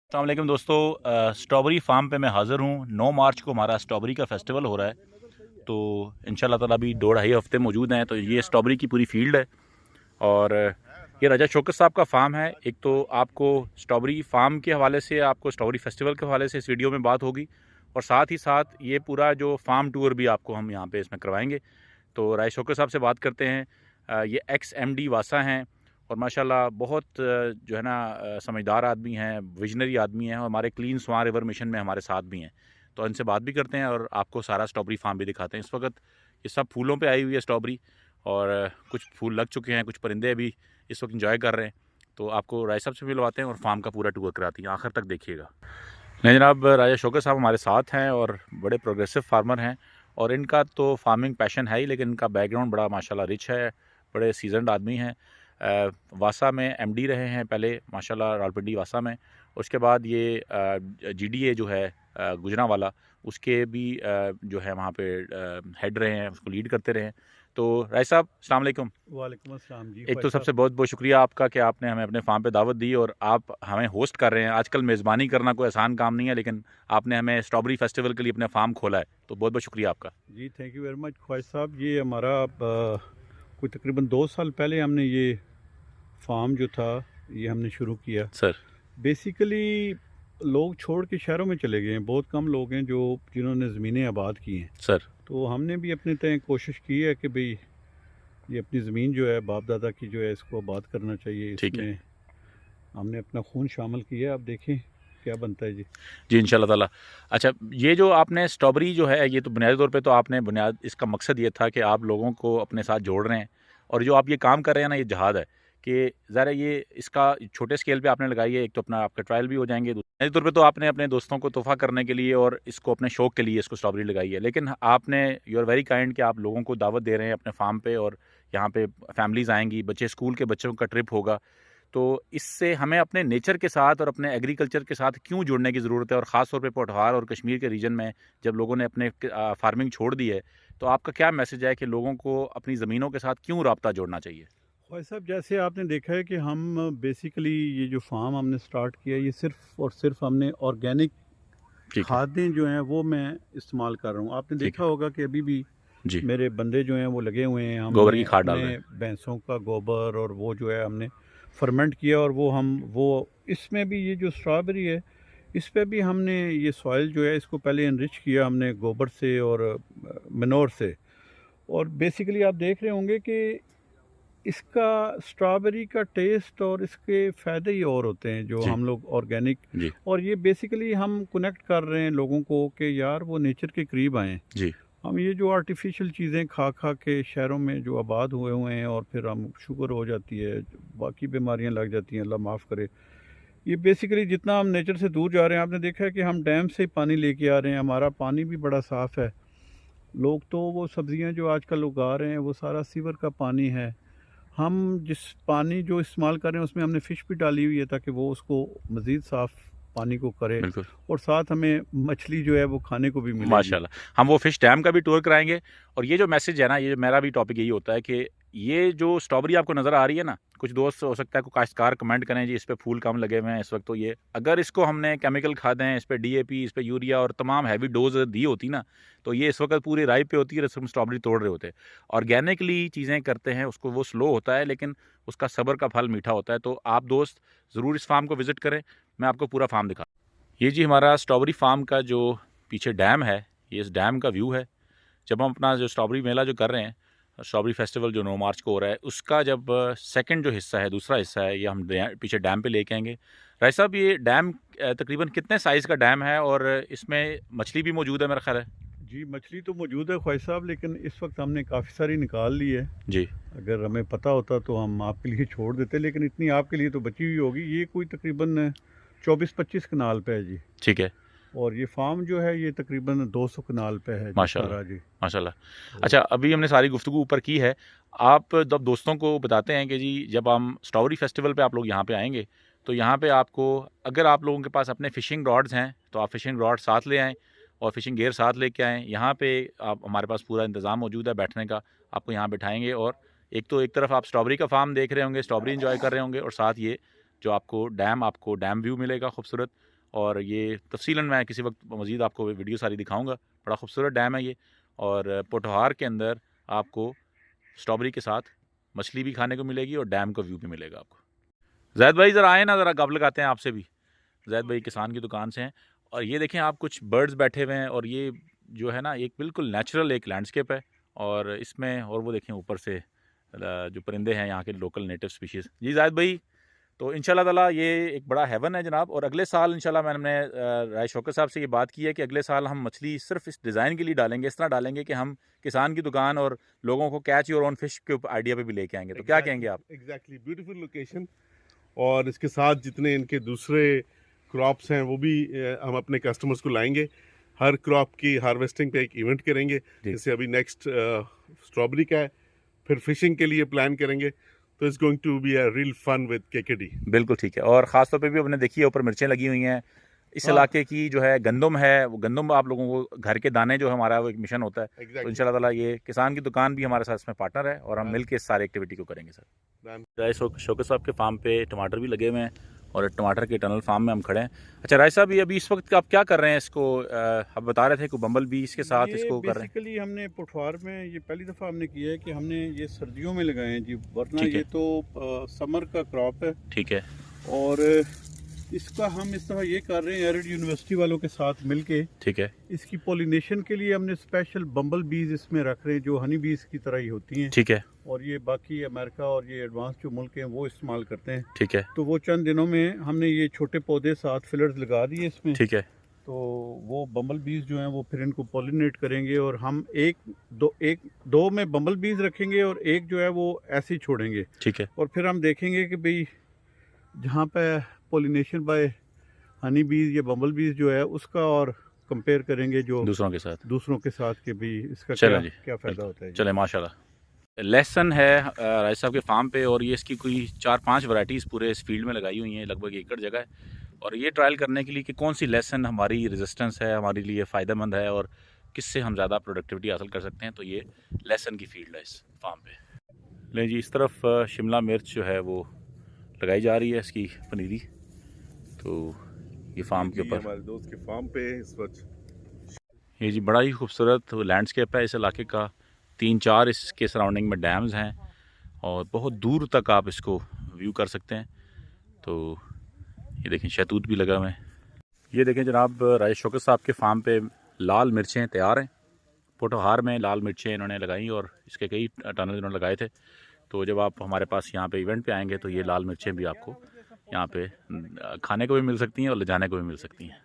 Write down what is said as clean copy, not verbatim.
अस्सलाम वालेकुम दोस्तों, स्ट्रॉबेरी फार्म पे मैं हाज़िर हूँ। 9 मार्च को हमारा स्ट्रॉबेरी का फेस्टिवल हो रहा है, तो इंशाल्लाह ताला अभी 2 ढाई हफ्ते मौजूद हैं। तो ये स्ट्रॉबेरी की पूरी फील्ड है और ये रजा शौकत साहब का फार्म है। एक तो आपको स्ट्रॉबेरी फार्म के हवाले से, आपको स्ट्रॉबेरी फेस्टिवल के हवाले से इस वीडियो में बात होगी और साथ ही साथ ये पूरा जो फार्म टूर भी आपको हम यहाँ पे इसमें करवाएंगे। तो राय शौकत साहब से बात करते हैं। ये एक्स MD वासा हैं और माशाल्लाह बहुत जो है ना समझदार आदमी हैं, विजनरी आदमी हैं और हमारे क्लीन स्वां रिवर मिशन में हमारे साथ भी हैं। तो इनसे बात भी करते हैं और आपको सारा स्ट्रॉबेरी फार्म भी दिखाते हैं। इस वक्त ये सब फूलों पे आई हुई है स्ट्रॉबेरी और कुछ फूल लग चुके हैं, कुछ परिंदे भी इस वक्त इंजॉय कर रहे हैं। तो आपको राय साहब से मिलवाते हैं और फार्म का पूरा टूर कराती हैं, आखिर तक देखिएगा। नहीं जनाब, राजा शौकत साहब हमारे साथ हैं और बड़े प्रोग्रेसिव फार्मर हैं और इनका तो फार्मिंग पैशन है ही, लेकिन इनका बैकग्राउंड बड़ा माशाल्लाह रिच है। बड़े सीजनड आदमी हैं। वासा में MD रहे हैं पहले माशाल्लाह, रावलपिंडी वासा में। उसके बाद ये GDA जो है गुजरांवाला, उसके भी जो है वहाँ पे हेड रहे हैं, उसको लीड करते रहे हैं। तो राय साहब अस्सलाम वालेकुम। वालेकुम अस्सलाम जी। एक तो सबसे बहुत बहुत शुक्रिया आपका कि आपने हमें अपने फार्म पे दावत दी और आप हमें होस्ट कर रहे हैं। आजकल मेज़बानी करना कोई आसान काम नहीं है, लेकिन आपने हमें स्ट्रॉबेरी फेस्टिवल के लिए अपना फार्म खोला है, तो बहुत बहुत शुक्रिया आपका। जी थैंक यू वेरी मच ख्वाहिश साहब। ये हमारा कोई तकरीबन 2 साल पहले हमने ये फार्म जो था ये हमने शुरू किया। सर बेसिकली लोग छोड़ के शहरों में चले गए हैं, बहुत कम लोग हैं जो जिन्होंने ज़मीनें आबाद की हैं। सर तो हमने भी अपने तय कोशिश की है कि भाई ये अपनी ज़मीन जो है बाप दादा की जो है इसको आबाद करना चाहिए। ठीक है इसमें हमने अपना खून शामिल किया है। अब देखें क्या बनता है जी। जी, इंशाल्लाह ताला। अच्छा, ये जो आपने स्ट्रॉबेरी जो है, ये तो बुनियादी तौर पे तो आपने बुनियाद इसका मकसद ये था कि आप लोगों को अपने साथ जोड़ रहे हैं और जो आप ये काम कर रहे हैं ना, ये जहाद है कि ज़रा ये इसका छोटे स्केल पे आपने लगाई है। एक तो अपना आपका ट्रायल भी हो जाएंगे, बुनियादी तौर पे तो आपने अपने दोस्तों को तोहफ़ा करने के लिए और इसको अपने शौक़ के लिए इसको स्ट्रॉबेरी लगाई है, लेकिन आपने यू आर वेरी काइंड कि आप लोगों को दावत दे रहे हैं अपने फार्म पे और यहाँ पे फैमिलीज़ आएंगी, बच्चे स्कूल के बच्चों का ट्रिप होगा। तो इससे हमें अपने नेचर के साथ और अपने एग्रीकल्चर के साथ क्यों जुड़ने की ज़रूरत है और ख़ास तौर पे पोठवार और कश्मीर के रीजन में जब लोगों ने अपने फार्मिंग छोड़ दी है, तो आपका क्या मैसेज है कि लोगों को अपनी ज़मीनों के साथ क्यों राब्ता जोड़ना चाहिए? ख्वाहिश साहब, जैसे आपने देखा है कि हम बेसिकली ये जो फार्म हमने स्टार्ट किया ये सिर्फ और सिर्फ हमने ऑर्गेनिक ठीक है। खादें जो हैं वो मैं इस्तेमाल कर रहा हूँ। आपने ठीक देखा है। होगा कि अभी भी जी। मेरे बंदे जो हैं वो लगे हुए हैं। गोबर हमने की खाद डाल अपने रहे हैं। भैंसों का गोबर और वो जो है हमने फर्मेंट किया और वो इसमें भी ये जो स्ट्रॉबेरी है इस पे भी हमने ये सॉइल जो है इसको पहले इनरिच किया हमने गोबर से और मनोर से। और बेसिकली आप देख रहे होंगे कि इसका स्ट्रॉबेरी का टेस्ट और इसके फ़ायदे ही और होते हैं जो जी। हम लोग ऑर्गेनिक। जी। और ये बेसिकली हम कनेक्ट कर रहे हैं लोगों को कि यार वो नेचर के करीब आएँ। जी। हम ये जो आर्टिफिशियल चीज़ें खा खा के शहरों में जो आबाद हुए हुए हैं और फिर हम शुगर हो जाती है, बाकी बीमारियां लग जाती हैं, अल्लाह माफ़ करे। ये बेसिकली जितना हम नेचर से दूर जा रहे हैं, आपने देखा है कि हम डैम से पानी लेके आ रहे हैं, हमारा पानी भी बड़ा साफ़ है। लोग तो वो सब्ज़ियां जो आजकल उगा रहे हैं वो सारा सीवर का पानी है। हम जिस पानी जो इस्तेमाल कर रहे हैं उसमें हमने फ़िश भी डाली हुई है ताकि वो उसको मज़ीद साफ़ पानी को करे बिल्कुल। और साथ हमें मछली जो है वो खाने को भी मिलेगी। माशाल्लाह, हम वो फ़िश डैम का भी टूर कराएँगे और ये जो मैसेज है ना, ये मेरा भी टॉपिक यही होता है कि ये जो स्ट्रॉबेरी आपको नज़र आ रही है ना, कुछ दोस्त हो सकता है कोई काश्तकार कमेंट करें जी इस पे फूल कम लगे हुए हैं इस वक्त, तो ये अगर इसको हमने केमिकल खादें, इस पे DAP, इस पे यूरिया और तमाम हैवी डोज़ दी होती ना, तो ये इस वक्त पूरी राइप पे होती है, हम स्ट्रॉबेरी तोड़ रहे होते। ऑर्गेनिकली चीज़ें करते हैं, उसको वो स्लो होता है लेकिन उसका सब्र का फल मीठा होता है। तो आप दोस्त ज़रूर इस फार्म को विज़िट करें, मैं आपको पूरा फार्म दिखा। ये जी हमारा स्ट्रॉबेरी फार्म का जो पीछे डैम है, ये इस डैम का व्यू है। जब हम अपना जो स्ट्रॉबेरी मेला जो कर रहे हैं, स्ट्रॉबेरी फेस्टिवल जो 9 मार्च को हो रहा है, उसका जब सेकंड जो हिस्सा है, दूसरा हिस्सा है, ये हम पीछे डैम पे लेके आएंगे। राय साहब, ये डैम तकरीबन कितने साइज़ का डैम है और इसमें मछली भी मौजूद है मेरा ख्याल है? जी, मछली तो मौजूद है ख्वाहिश साहब, लेकिन इस वक्त हमने काफ़ी सारी निकाल ली है। जी। अगर हमें पता होता तो हम आपके लिए छोड़ देते, लेकिन इतनी आपके लिए तो बची हुई होगी। ये कोई तकरीबन 24-25 कनाल पे है जी। ठीक है। और ये फार्म जो है ये तकरीबन 200 कनाल पे है जी माशाल्लाह। सारा जी। माशाल्लाह। तो अच्छा, अभी हमने सारी गुफ्तगू ऊपर की है। आप जब दोस्तों को बताते हैं कि जी जब हम स्ट्रॉबेरी फेस्टिवल पे आप लोग यहाँ पे आएँगे, तो यहाँ पे आपको, अगर आप लोगों के पास अपने फ़िशिंग रॉड्स हैं, तो आप फ़िशिंग रॉड साथ ले आएँ और फ़िशिंग गियर साथ लेके आएँ। यहाँ पे आप, हमारे पास पूरा इंतज़ाम मौजूद है बैठने का, आपको यहाँ बिठाएँगे और एक तो एक तरफ आप स्ट्रॉबेरी का फार्म देख रहे होंगे, स्ट्रॉबेरी एन्जॉय कर रहे होंगे और साथ ये जो आपको डैम व्यू मिलेगा खूबसूरत और ये तफसीलन मैं किसी वक्त मज़ीद आपको वीडियो सारी दिखाऊंगा। बड़ा खूबसूरत डैम है ये, और पोठोहार के अंदर आपको स्ट्रॉबेरी के साथ मछली भी खाने को मिलेगी और डैम का व्यू भी मिलेगा आपको। जैद भाई ज़रा आए ना, ज़रा गप लगाते हैं आपसे भी। जैद भाई किसान की दुकान से हैं, और ये देखें आप कुछ बर्ड्स बैठे हुए हैं, और ये जो है ना एक बिल्कुल नेचुरल एक लैंडस्केप है। और इसमें और वो देखें ऊपर से जो परिंदे हैं यहाँ के लोकल नेटिव स्पीशीज़। जी जायद भाई, तो इंशाल्लाह ताला ये एक बड़ा हेवन है जनाब। और अगले साल इंशाल्लाह मैंने राय शौकत साहब से ये बात की है कि अगले साल हम मछली सिर्फ इस डिज़ाइन के लिए डालेंगे, इस तरह डालेंगे कि हम किसान की दुकान और लोगों को कैच योर ओन फिश के आइडिया पे भी लेके आएंगे। तो क्या कहेंगे आप? Exactly, beautiful location. और इसके साथ जितने इनके दूसरे क्रॉप्स हैं वो भी हम अपने कस्टमर्स को लाएंगे। हर क्रॉप की हार्वेस्टिंग पे एक इवेंट करेंगे, जैसे अभी नेक्स्ट स्ट्रॉबेरी का है, फिर फिशिंग के लिए प्लान करेंगे। तो it's going to be a real fun with KKD. बिल्कुल ठीक है। और ख़ास तौर पे भी आपने देखी है ऊपर मिर्चें लगी हुई हैं। इस इलाके की जो है गंदम है, वो गंदम आप लोगों को घर के दाने जो है हमारा वो एक मिशन होता है। तो इंशाल्लाह ताला ये किसान की दुकान भी हमारे साथ इसमें पार्टनर है, और हम मिल के इस सारी एक्टिविटी को करेंगे सर। राय शौकत साहब के फार्म पे टमाटर भी लगे हुए हैं, और टमाटर के टनल फार्म में हम खड़े हैं। अच्छा राय साहब, ये अभी इस वक्त आप क्या कर रहे हैं इसको? आप बता रहे थे कि बम्बल बी इसके साथ इसको कर रहे हैं। बेसिकली हमने पोठवार में ये पहली दफ़ा हमने किया है कि हमने ये सर्दियों में लगाए हैं जी, वरना ये तो समर का क्रॉप है। ठीक है। और इसका हम इस तरह ये कर रहे हैं एरिड यूनिवर्सिटी वालों के साथ मिलके। ठीक है। इसकी पॉलिनेशन के लिए हमने स्पेशल बम्बल बीज इसमें रख रहे हैं, जो हनी बीज की तरह ही होती हैं। ठीक है। और ये बाकी अमेरिका और ये एडवांस जो मुल्क हैं वो इस्तेमाल करते हैं। ठीक है। तो वो चंद दिनों में हमने ये छोटे पौधे साथ फिलर्स लगा दिए इसमें। ठीक है। तो वो बम्बल बीज जो हैं वो फिर इनको पॉलिनेट करेंगे, और हम दो में बम्बल बीज रखेंगे और एक जो है वो ऐसे ही छोड़ेंगे। ठीक है। और फिर हम देखेंगे कि भाई जहाँ पे पॉलिनेशन बाय हनी बीज या बम्बल बीज जो है उसका, और कंपेयर करेंगे जो दूसरों के साथ कि भाई इसका क्या फ़ायदा होता है। चले माशाल्लाह। लेसन है राय साहब के फार्म पे, और ये इसकी कोई 4-5 वैरायटीज़ पूरे इस फील्ड में लगाई हुई हैं, लगभग 1 एकड़ जगह है। और ये ट्रायल करने के लिए कि कौन सी लेसन हमारी रेजिस्टेंस है, हमारे लिए फ़ायदेमंद है, और किससे हम ज़्यादा प्रोडक्टिविटी हासिल कर सकते हैं। तो ये लेसन की फील्ड है इस फार्म पे। ले जी, इस तरफ शिमला मिर्च जो है वो लगाई जा रही है, इसकी पनीरी। तो ये फार्म के ऊपर हमारे दोस्त के फार्म पे इस वक्त ये जी बड़ा ही खूबसूरत लैंडस्केप है इस इलाके का। 3-4 इसके सराउंडिंग में डैम्स हैं, और बहुत दूर तक आप इसको व्यू कर सकते हैं। तो ये देखें शहतूत भी लगा हुआ है। ये देखें जनाब, राय शौकत साहब के फार्म पे लाल मिर्चें तैयार हैं। पोठोहार में लाल मिर्चें इन्होंने लगाई, और इसके कई टनल इन्होंने लगाए थे। तो जब आप हमारे पास यहाँ पे इवेंट पे आएंगे तो ये लाल मिर्चें भी आपको यहाँ पे खाने को भी मिल सकती हैं और ले जाने को भी मिल सकती हैं।